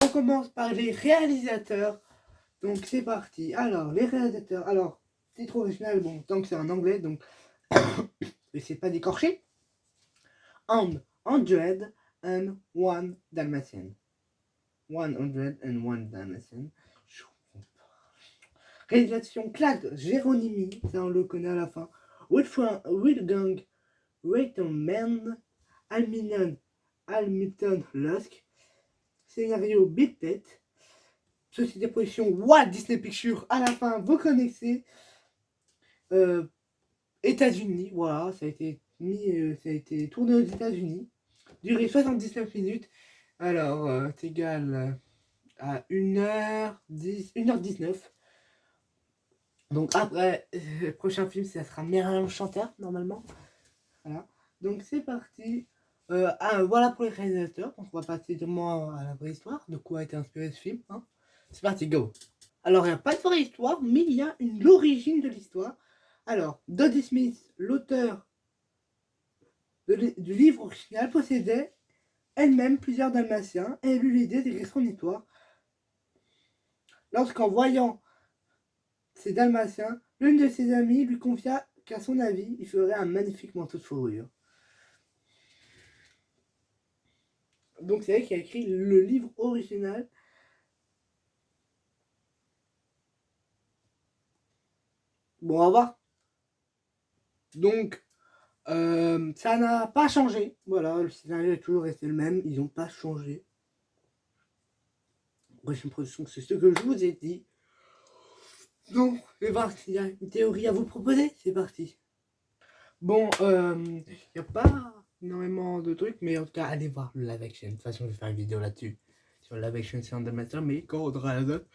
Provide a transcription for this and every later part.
On commence par les réalisateurs. Donc c'est parti. Alors, les réalisateurs. Alors, titre original, bon, tant que c'est en anglais, donc c'est pas d'écorcher. And 101 Dalmatian. 101 Dalmatian. Réalisation Claude Géronimi, ça on le connaît à la fin. Wolfgang Reitelmann, Hamilton Lusk. Scénario Big Ted. Société de production Walt Disney Pictures, à la fin, vous connaissez. États-Unis, voilà, ça a été tourné aux États-Unis. Durée 79 minutes. Alors, c'est égal à 1h10, 1h19. Donc après, le prochain film, ça sera Merlin Enchanteur, normalement. Voilà. Donc c'est parti. Voilà pour les réalisateurs. Donc on va passer directement à la vraie histoire. De quoi a été inspiré ce film. Hein. C'est parti, go. Alors il n'y a pas de vraie histoire, mais il y a l'origine de l'histoire. Alors, Dodie Smith, l'auteur du livre original, possédait elle-même plusieurs dalmatiens et eut l'idée d'écrire son histoire. Lorsqu'en voyant ces dalmatiens, l'une de ses amies lui confia qu'à son avis, il ferait un magnifique manteau de fourrure. Donc c'est elle qui a écrit le livre original. Bon, on va voir. Donc, ça n'a pas changé. Voilà, le scénario est toujours resté le même. Ils n'ont pas changé. Prochaine production, c'est ce que je vous ai dit. Donc, c'est parti. Il y a une théorie à vous proposer. C'est parti. Bon, il n'y a pas énormément de trucs, mais en tout cas, allez voir le live action. De toute façon, je vais faire une vidéo là-dessus. Sur le live action, c'est un Dalmatien, mais quand on aura la date,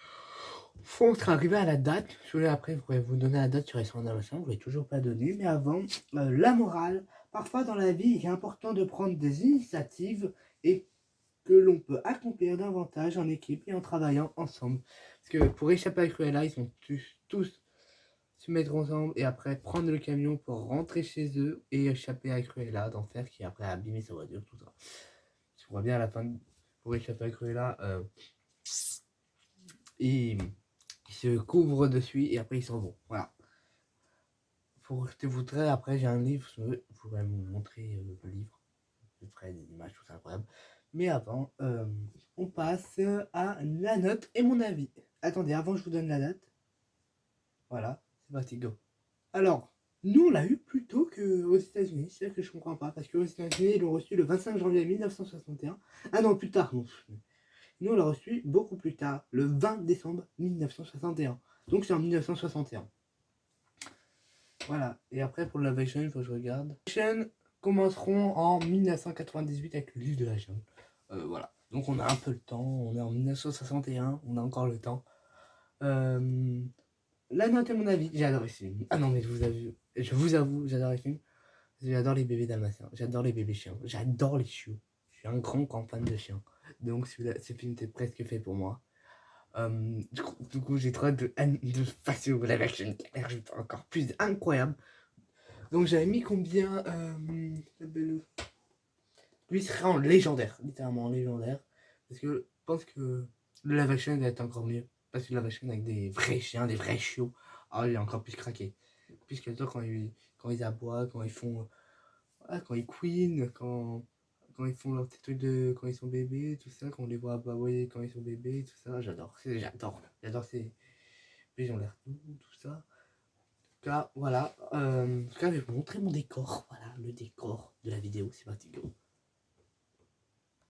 faut arriver à la date. Après, je pourrais vous donner la date sur les 100 Dalmatiens. Je ne l'ai toujours pas donné, mais avant, la morale. Parfois, dans la vie, il est important de prendre des initiatives et que l'on peut accomplir davantage en équipe et en travaillant ensemble. Parce que pour échapper à Cruella, ils sont tous se mettre ensemble et après prendre le camion pour rentrer chez eux et échapper à Cruella d'enfer qui après a abîmé sa voiture, tout ça. Tu vois bien à la fin, pour échapper à Cruella, ils se couvrent dessus et après ils s'en vont. Voilà. Pour je te voudrais, après j'ai un livre, je pourrais vous montrer le livre. Je ferai des images, tout ça incroyable. Mais avant, on passe à la note et mon avis. Attendez, avant je vous donne la date. Voilà, c'est parti, go. Alors, nous on l'a eu plus tôt qu'aux États-Unis, c'est ça que je comprends pas, parce qu'aux États-Unis ils l'ont reçu le 25 janvier 1961. Ah non, plus tard, non. Nous on l'a reçu beaucoup plus tard, le 20 décembre 1961. Donc c'est en 1961. Voilà, et après pour la version, il faut que je regarde. Les versions commenceront en 1998 avec le livre de la jungle. Voilà, donc on a un peu le temps, on est en 1961, on a encore le temps. La note à mon avis, j'ai adoré ce film. Ah non mais je vous avoue, j'adore les films. J'adore les bébés dalmatiens, j'adore les bébés chiens, j'adore les chiots. Je suis un grand fan de chiens. Donc ce film était presque fait pour moi. Du coup j'ai trop hâte de passer au live action qui a l'air encore plus incroyable. Donc j'avais mis combien lui serait en légendaire, littéralement en légendaire. Parce que je pense que le live action va être encore mieux. Parce que le live action avec des vrais chiens, des vrais chiots, ah, il est encore plus craqué. Plus que le temps quand ils aboient, quand ils font. Voilà, quand ils queen, quand ils font leur petit truc de. Quand ils sont bébés, tout ça, quand on les voit aboyer quand ils sont bébés, tout ça, j'adore. J'adore ces. Ils ont l'air doux, tout ça. En tout cas, voilà. En tout cas, je vais vous montrer mon décor. Voilà, le décor de la vidéo, c'est parti, go.